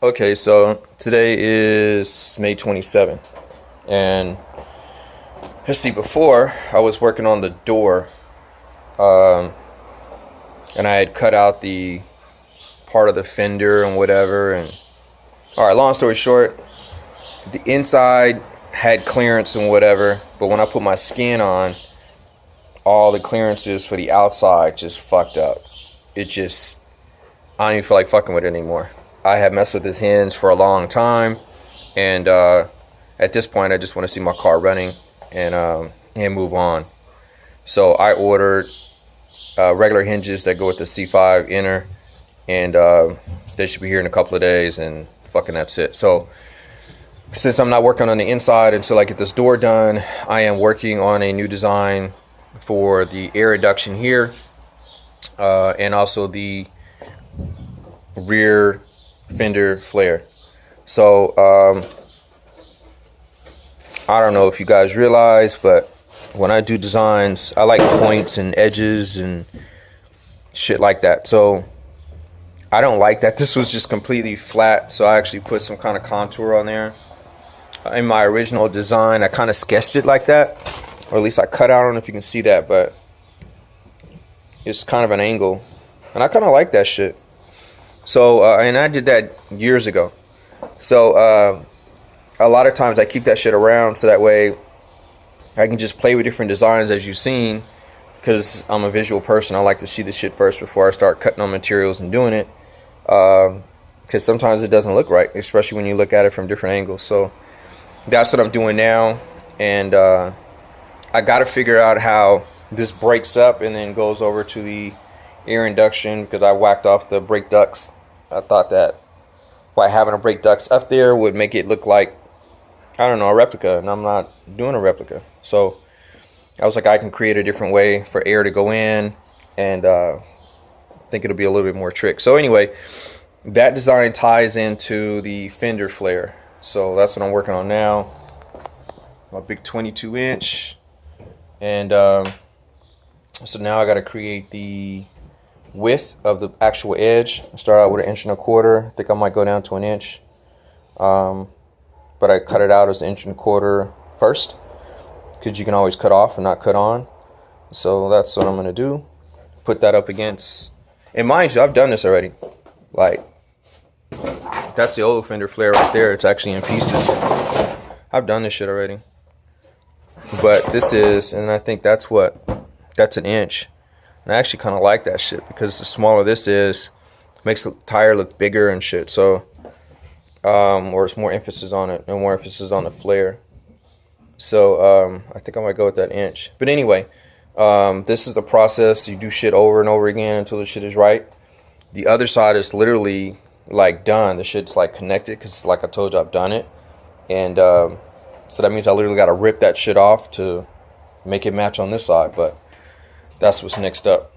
Okay, so today is May 27th, and let's see, before I was working on the door, um, and I had cut out the part of the fender and whatever, and alright, long story short, the inside had clearance and whatever, but when I put my skin on, all the clearances for the outside just fucked up. I don't even feel like fucking with it anymore. I have messed with this hinge for a long time, and at this point, I just want to see my car running and move on. So I ordered regular hinges that go with the C5 inner, and they should be here in a couple of days, and fucking that's it. So since I'm not working on the inside until I get this door done, I am working on a new design for the air induction here, and also the rear fender flare. So I don't know if you guys realize, but when I do designs, I like points and edges and shit like that. So I don't like that this was just completely flat, so I actually put some kind of contour on there. In my original design, I kind of sketched it like that, or at least I cut out. I don't know if you can see that, but it's kind of an angle, and I kind of like that shit. So and I did that years ago. So a lot of times I keep that shit around so that way I can just play with different designs, as you've seen, because I'm a visual person. I like to see the shit first before I start cutting on materials and doing it, because sometimes it doesn't look right, especially when you look at it from different angles. So that's what I'm doing now, and I got to figure out how this breaks up and then goes over to the air induction, because I whacked off the brake ducts. I thought that by having a brake ducts up there would make it look like, I don't know, a replica, and I'm not doing a replica. So I was like, I can create a different way for air to go in, and I think it'll be a little bit more trick. So anyway, that design ties into the fender flare. So that's what I'm working on now. My big 22 inch. And so now I got to create the width of the actual edge. I start out with 1.25 inches. I think I might go down to 1 inch. But I cut it out as 1.25 inches first, because you can always cut off and not cut on. So that's what I'm going to do. Put that up against, and mind you, I've done this already. Like, that's the old fender flare right there. It's actually in pieces. I've done this shit already. But this is, and I think that's 1 inch. And I actually kind of like that shit, because the smaller this is, makes the tire look bigger and shit. So, or it's more emphasis on it, and more emphasis on the flare. So, I think I might go with that inch. But anyway, this is the process. You do shit over and over again until the shit is right. The other side is literally like done. The shit's like connected, because like I told you, I've done it. And so that means I literally got to rip that shit off to make it match on this side. But that's what's next up.